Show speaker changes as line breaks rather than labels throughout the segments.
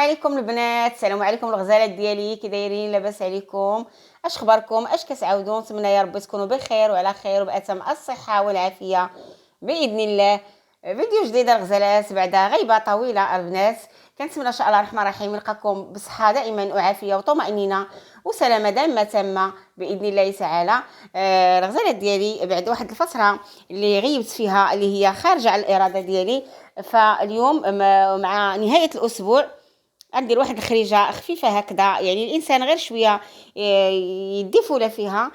عليكم البنات، السلام عليكم الغزالات ديالي، كي دايرين؟ لاباس عليكم؟ اش خباركم؟ اش كتعاودوا؟ نتمنى يا ربي تكونوا بخير وعلى خير وبأتم الصحه والعافيه باذن الله. فيديو جديد الغزالات بعد غيبه طويله البنات. كنتمنى ان شاء الله الرحمن الرحيم نلقاكم بصحه دائما وعافيه وطمانينه وسلامه دامه تامه باذن الله تعالى. الغزالات ديالي بعد واحد الفتره اللي غيبت فيها، اللي هي خارجه على الاراده ديالي، فاليوم مع نهايه الاسبوع غندير واحد الخريجه خفيفه هكذا، يعني الانسان غير شويه يدي فوله فيها.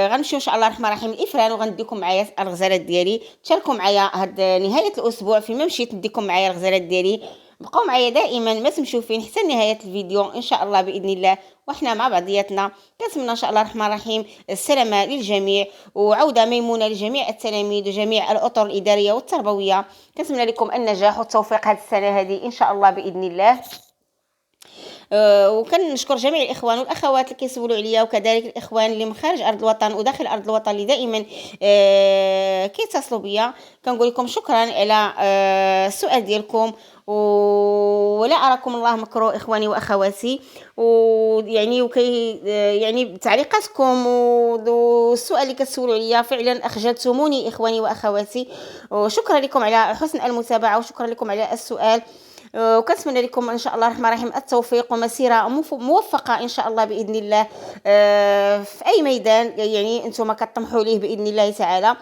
غنمشيو ان شاء الله الرحمن الرحيم الافران، وغنديكم معايا الغزالات ديالي. تشاركوا معايا هاد نهايه الاسبوع فيما مشيت نديكم معايا الغزالات ديالي. بقاو معايا دائما، ما تمشيو فين حتى نهايه الفيديو ان شاء الله باذن الله، وحنا مع بعضياتنا. كنتمنى ان شاء الله الرحمن الرحيم السلامه للجميع، وعوده ميمونه لجميع التلاميذ وجميع الاطر الاداريه والتربويه. كنتمنى لكم النجاح والتوفيق هذه السنه هذه ان شاء الله باذن الله. وكنشكر جميع الاخوان والاخوات اللي كيسولوا عليا، وكذلك الاخوان اللي من خارج ارض الوطن وداخل ارض الوطن اللي دائما كيتصلوا بيا. كنقول لكم شكرا على السؤال ديالكم، ولا اراكم الله مكروه اخواني واخواتي. ويعني يعني بتعليقاتكم والسؤال اللي كتسولوا عليا فعلا اخجلتموني اخواني واخواتي، وشكرا لكم على حسن المتابعه، وشكرا لكم على السؤال. وكنتمنى لكم ان شاء الله الرحمن الرحيم التوفيق ومسيره موفقه ان شاء الله باذن الله. في اي ميدان يعني انتم كطمحوا ليه باذن الله تعالى،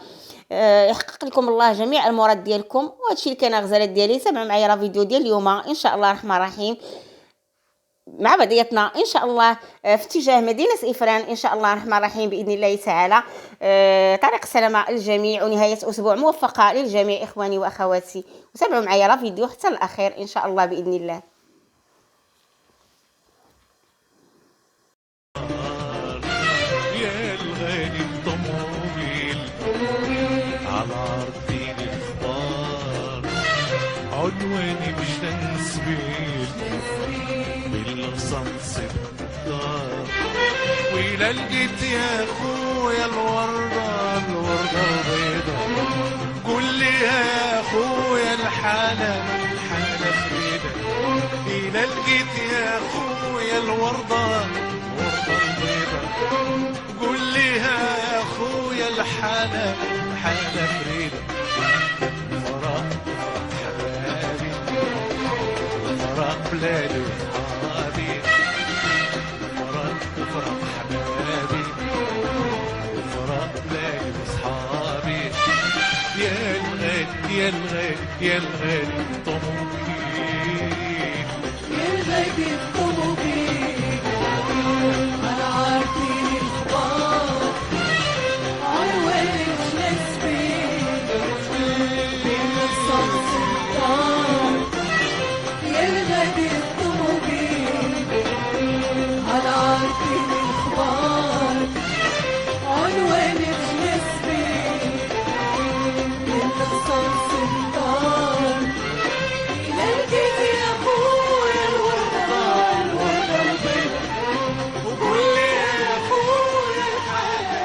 يحقق لكم الله جميع المراد ديالكم. وهذا الشيء اللي كان غزالات ديالي. تابعوا معايا راه فيديو ديال اليوم ان شاء الله الرحمن الرحيم مع بعضياتنا ان شاء الله في اتجاه مدينه افران ان شاء الله الرحمن الرحيم باذن الله تعالى. طريق السلامه للجميع ونهايه اسبوع موفقه للجميع اخواني واخواتي. وتابعوا معايا راه فيديو حتى الاخير ان شاء الله باذن الله.
يا الغالي الطموبيل على عرضي الاخبار، عنواني مش تنسبيل بالقصص الدار. ولا لقيت يا اخويا الوردة البيضة، قول لي يا اخويا الحالة فريدة. إلا لقيت يا اخويا الوردة البيضة، قول لي يا اخويا الحالة فريدة. فراق حبابي وفراق بلادي وصحابي، وفراق حبابي وفراق بلادي وصحابي. يا الغالي يا الغالي يا الغالي الطموبيل،
يا الغالي الطموبيل على عرضي الاخبار، عنواني مش نسبيل بالقصص الدار. يا الغالي الطموبيل على عرضي الاخبار، عنواني مش نسبيل بالقصص الدار. إلا لقيت يا أخويا الوردة البيضة، وقول لي يا أخويا الحالة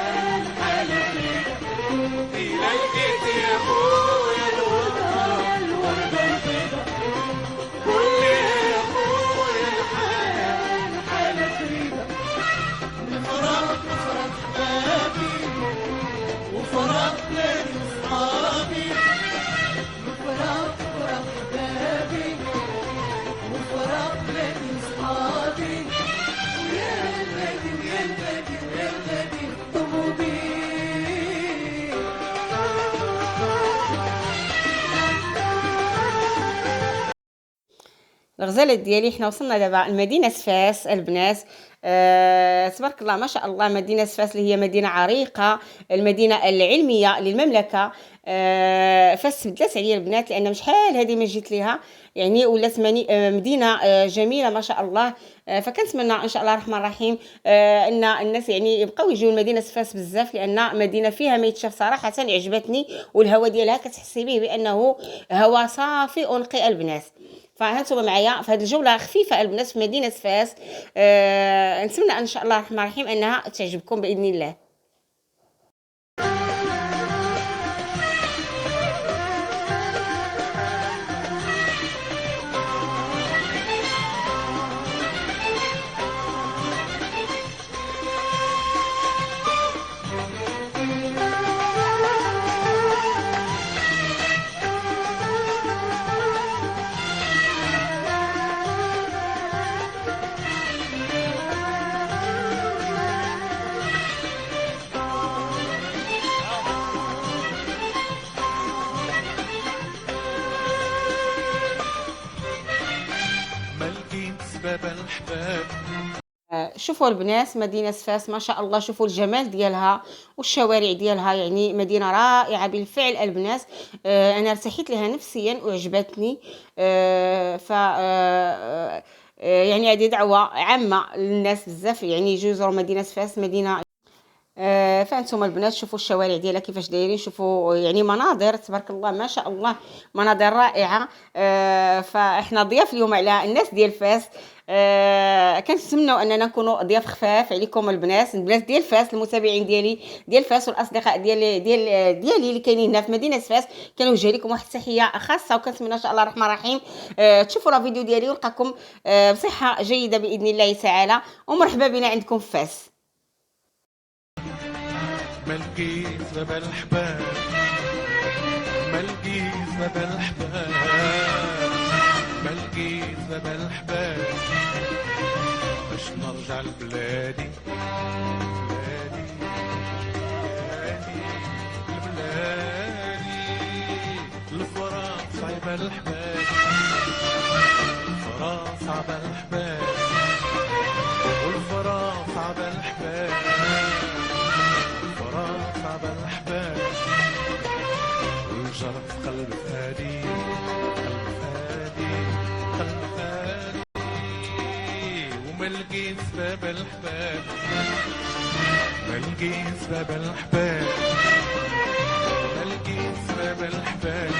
فريدة. إلا لقيت يا أخويا الوردة البيضة، قول لي يا أخويا الحالة فريدة. فراق حبابي وفراق بلادي وصحابي، فراق حبابي وفراق بلادي وصحابي. يا الغالي يا الغالي يا الغالي الطموبيل.
الغزالات ديالي حنا وصلنا دابا لمدينه فاس البنات. تبارك الله ما شاء الله، مدينه فاس اللي هي مدينه عريقه، المدينه العلميه للمملكه. فاس بدلات عليا البنات، لان شحال هذه ما جيت ليها، يعني ولات مدينه جميله ما شاء الله. فكنتمنى ان شاء الله الرحمن الرحيم ان الناس يعني يبقاو يجيو لمدينه فاس بزاف، لان مدينه فيها ما يتشاف صراحه. عجبتني، والهواء ديالها كتحسي به بانه هواء صافي ونقي البنات. فهانتوما معايا في هذه الجوله خفيفه البنات في مدينه فاس. نتمنى ان شاء الله الرحمن الرحيم انها تعجبكم باذن الله.
باب الحباب.
شوفوا البنات مدينة فاس ما شاء الله، شوفوا الجمال ديالها والشوارع ديالها، يعني مدينة رائعة بالفعل البنات. أنا ارتحيت لها نفسيا وعجبتني. ف يعني هذه دعوة عامة للناس بزاف، يعني يجوا يزوروا مدينة فاس، مدينة فانتم البنات شوفوا الشوارع ديالها كيفاش دايرين، شوفوا يعني مناظر تبارك الله ما شاء الله، مناظر رائعه. فاحنا ضياف اليوم على الناس ديال فاس. كنتمنوا اننا نكونوا ضياف خفاف عليكم البنات ديال فاس، المتابعين ديالي ديال فاس والاصدقاء ديالي اللي كاينين هنا في مدينه فاس. كنوجه لكم واحد التحيه خاصه، وكنتمنى ان شاء الله الرحمن الرحيم تشوفوا الفيديو ديالي ونلقاكم بصحه جيده باذن الله تعالى، ومرحبا بنا عندكم في فاس.
ملقيت باب الحباب، ملقيت باب الحباب، ملقيت باب الحباب، باش نرجع لبلادي بلادي بلادي لبلادي. الفراق صعيب الحباب، الفراق صعب الحباب، والفراق صعب الحباب، الفراق صعب الحباب. والجرح في قلب فادي، قلب فادي، قلب فادي. وما لقيت باب الحباب، ما لقيت باب الحباب، ما لقيت باب الحباب،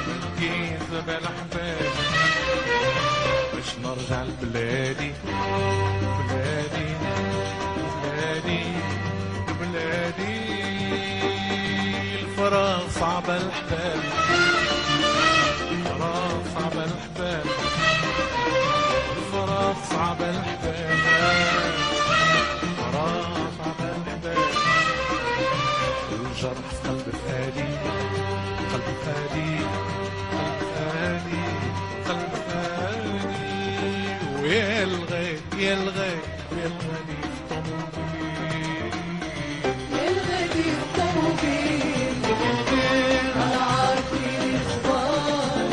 ما لقيت باب الحباب، باش نرجع لبلادي بلادي بلادي بلادي. الفراق صعب الحباب، الفراق صعب الحباب، الفراق صعب الحباب، الفراق صعب الحباب. الجرح في قلب فادي، قلب فادي، قلب فادي، قلب فادي. ويا الغالي يا الغالي يا الغالي طموحي،
يا الغالي الطوبين على عارفين الخبار،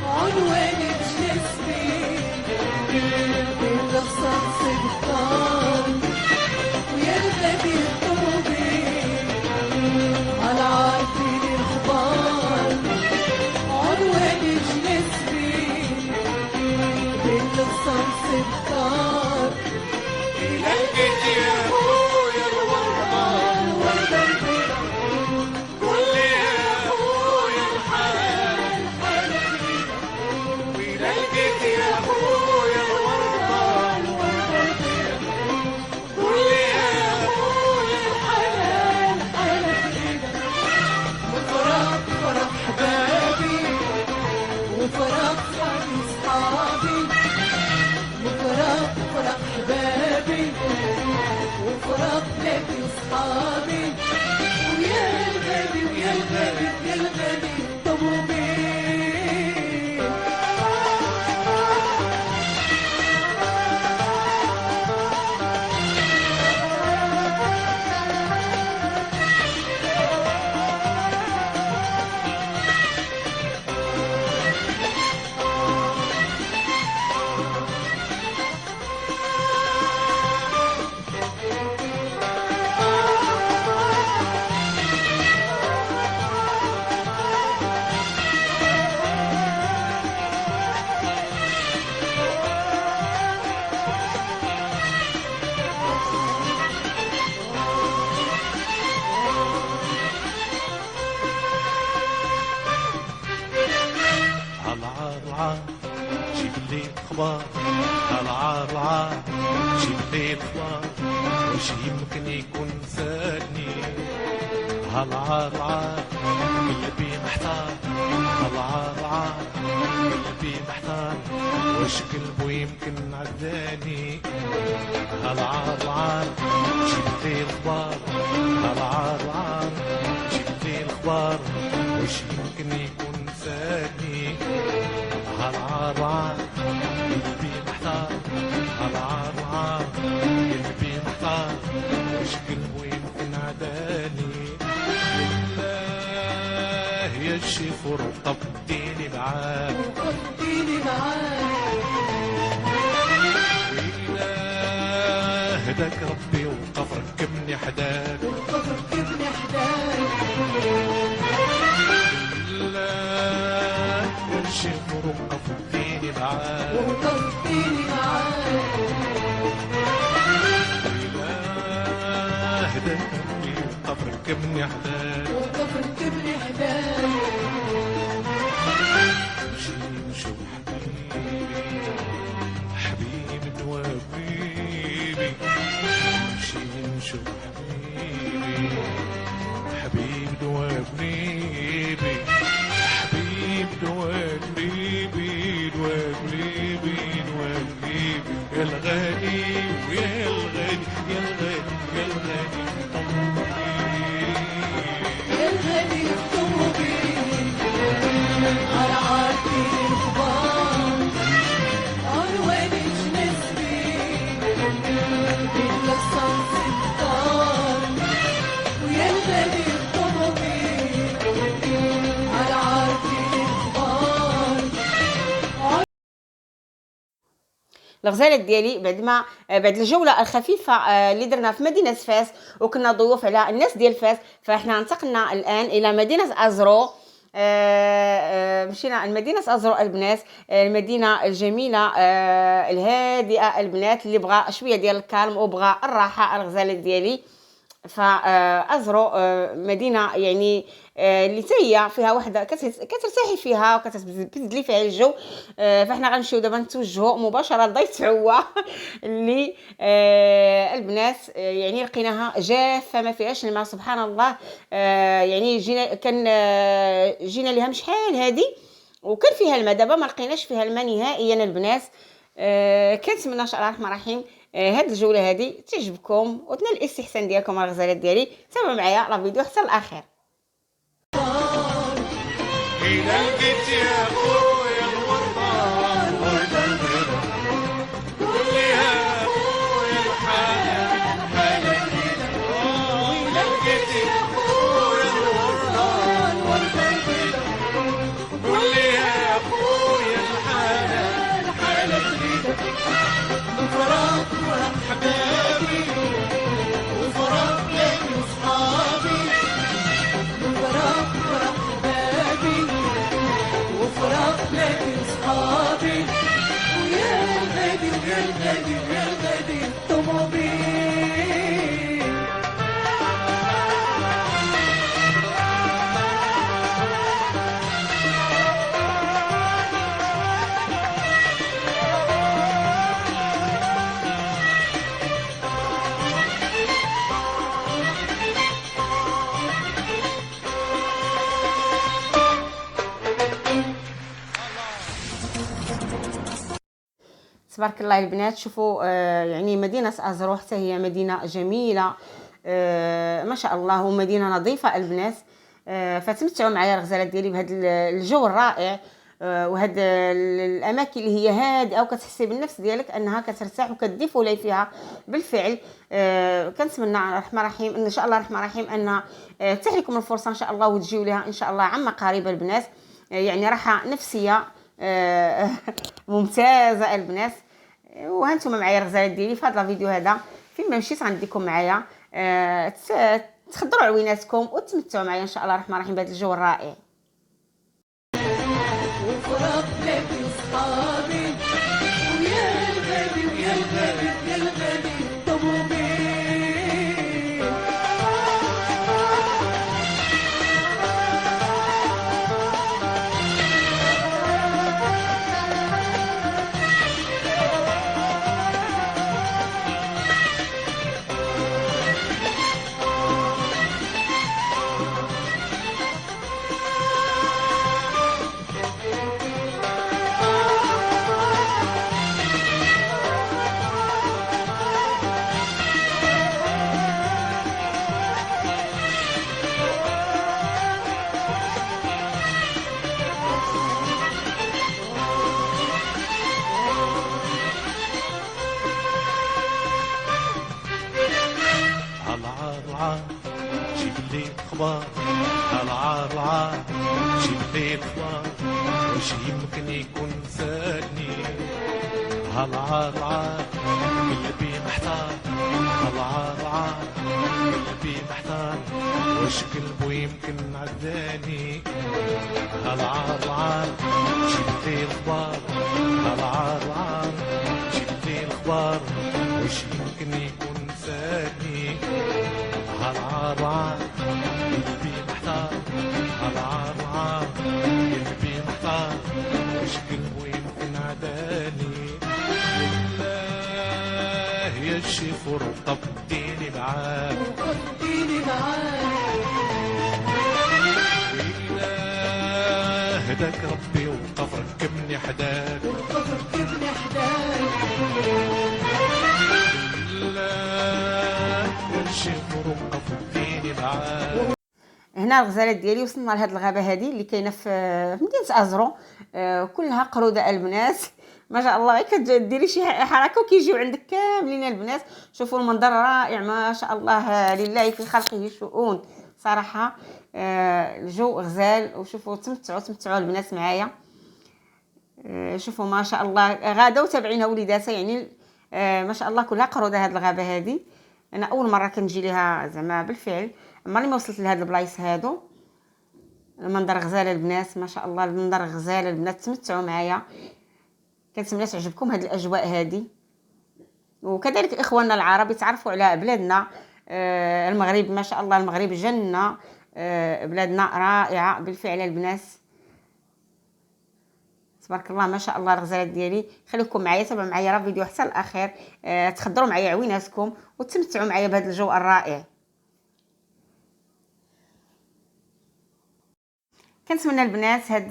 عنواني بجسمين بالقصة صدقان. ويا الغالي الطوبين على عارفين الخبار، عنواني بجسمين بالقصة صدقان. لقيت يا أخويا الوردة الوردة البيضا، قول لي يا أخويا الحال الحال البيضا. ولقيت يا أخويا الوردة الوردة البيضا، قول لي يا أخويا الحال الحال البيضا. وفراق فرح حبابي، وفراق صحابي صحابي، وفراق فرح حبابي، وفراق بلادي وصحابي. ويا الغالي ويا الغالي يا الغالي طموبين.
هالعار جيب لي اخبار، هالعار جيب لي اخبار، وش يمكن يكون زادني. هالعار قلبي محتار، هالعار قلبي محتار، وش قلبه يمكن عداني. هالعار جيب لي اخبار، هالعار جيب لي اخبار، وش يمكن يكون زادني. هالعار قلبي محتار، هالعار قلبي محتار، وش قلبه يمكن عداني. لله يا الشيخ طب ديني معاك،
وقضيني معاك
هداك ربي وقف ركبني حداك
وقف ركبني حداك
لا ورشي وقف اديني معاك
وقف اديني معاك
لا هداك ربي وقف ركبني حداك
وقف ركبني حداك
مشي مشي حبيبي حبيبي دوابيبي مشي مشي حبيبي حبيبي دوابيبي حبيبي دوابيبي دوابيبي دوابيبي يا الغالي ويا الغالي يا الغالي يا الغالي
يا الغالي طوبي على عارتي الخبار عنواني جنسبي بيتلصق ستار ويا الغالي طوبي على عارتي الخبار
الغزاله ديالي بعد الجوله الخفيفه اللي درنا في مدينه فاس وكنا ضيوف على الناس ديال فاس، فاحنا انتقلنا الان الى مدينه ازرو. مشينا لمدينه ازرو البنات، المدينه الجميله الهادئه البنات، اللي بغى شويه ديال الكالم وبغى الراحه الغزاله ديالي. فازرو مدينه يعني اللي هي فيها وحده كترتاحي فيها وكتبدلي فيها الجو. فاحنا غنمشيو دابا نتوجهوا مباشره لضيت عوا اللي البنات يعني لقيناها جافه ما فيهاش الماء سبحان الله. يعني جينا لها شحال هذه وكان فيها الماء، دابا ما لقيناش فيها الماء نهائيا البنات. كنتمنى ان شاء الله الرحمن الرحيم هاد الجوله هذه تعجبكم وتنال الاستحسان ديالكم الغزالات ديالي. تابعوا معايا لا فيديو حتى الاخر.
إذا لقيت يا خويا الوطن وردة البيضا قول لي يا خويا الحالة حالة جديدة. إذا لقيت يا خويا الوطن وردة البيضا قول لي يا خويا الحالة حالة جديدة. فراق فرق حبابي وفراق ليلي وصحابي
فراق حبابي وفراق لكن صحابي ويا الغالي ويا الغالي ويا الغالي الطوموبيل.
تبارك الله البنات. شوفوا يعني مدينة أزرو حتى هي مدينة جميلة ما شاء الله، ومدينة نظيفة البنات. فتمتعوا معايا الغزالات ديالي بهذا الجو الرائع وهاد الاماكن اللي هي هادئه وكتحسي بالنفس ديالك انها كترتاح وكتضيف لي فيها بالفعل. كنتمنى الرحمن الرحيم ان شاء الله الرحمن الرحيم ان تتيح لكم الفرصه ان شاء الله وتجيو لها ان شاء الله عما قريب البنات. يعني راحه نفسيه ممتازه البنات. وهانتم معايا الغزالات ديالي في هذا الفيديو هذا فين ما مشيت غنديكم معايا تخضروا عويناتكم وتمتعوا معايا ان شاء الله الرحمن الرحيم بهذا الجو الرائع.
وفراق لكن صحابي ويا الغالي ويا الغالي ويا الغالي الطوموبيل.
جيب لي اخبار العار العار جيب لي اخبار واش يمكن يكون سالني هالعار العار قلبي محتار العار قلبي محتار وش قلبه يمكن عداني العار جيب لي الخبار العار جيب لي الخبار وش يمكن يكون ثاني العار قلبي محتار العار قلبي محتار وش قلبه يمكن عداني الله يا شيفور طبتيني معاك
وخدتيني معاك
إله هداك ربي وقف ركبني حداك
وقف ركبني حداك
الله يا شيفور وقف ركبتيني معاك.
هنا الغزالات ديالي وصلنا لهاد الغابه هذه اللي كاينه في مدينه ازرو. كلها قروده البنات ما شاء الله. غير كديري شي حركه وكيجيو عندك كاملين البنات. شوفوا المنظر رائع ما شاء الله، لله في خلقه شؤون صراحه. الجو غزال، وشوفوا تمتعوا البنات معايا. شوفوا ما شاء الله غاده وتابعينها وليداتها، يعني ما شاء الله كلها قروده هاد الغابه هذه. انا اول مره كنجي ليها زعما بالفعل، عمرني ما وصلت لهاد البلايص هادو. المنظر غزال البنات ما شاء الله، المنظر غزال البنات. تمتعوا معايا، كنتمنى تعجبكم هاد الاجواء هادي. وكذلك اخواننا العرب يتعرفوا على بلادنا المغرب. ما شاء الله المغرب جنه، بلادنا رائعه بالفعل البنات تبارك الله ما شاء الله. الغزالات ديالي خليكم معايا، تابعوا معايا راه فيديو حتى الاخير، تخضروا معايا عويناتكم وتمتعوا معايا بهذا الجو الرائع. كنتمنى البنات هاد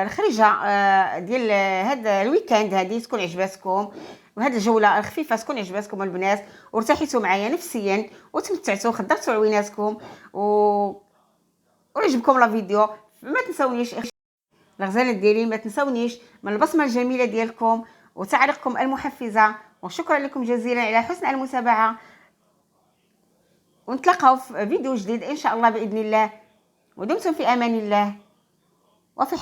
الخريجه ديال هاد الويكاند هادي تكون عجباتكم، وهاد الجوله الخفيفه تكون عجباتكم البنات، وارتحيتوا معايا نفسيا وتمتعتوا خضرتوا عويناتكم وعجبكم لا فيديو. ما تنسونيش الغزالات ديالي، ما تنسونيش من البصمه الجميله ديالكم وتعليقكم المحفزه. وشكرا لكم جزيلا على حسن المتابعه، ونتلاقاو في فيديو جديد ان شاء الله باذن الله. ودمتم في امان الله وفي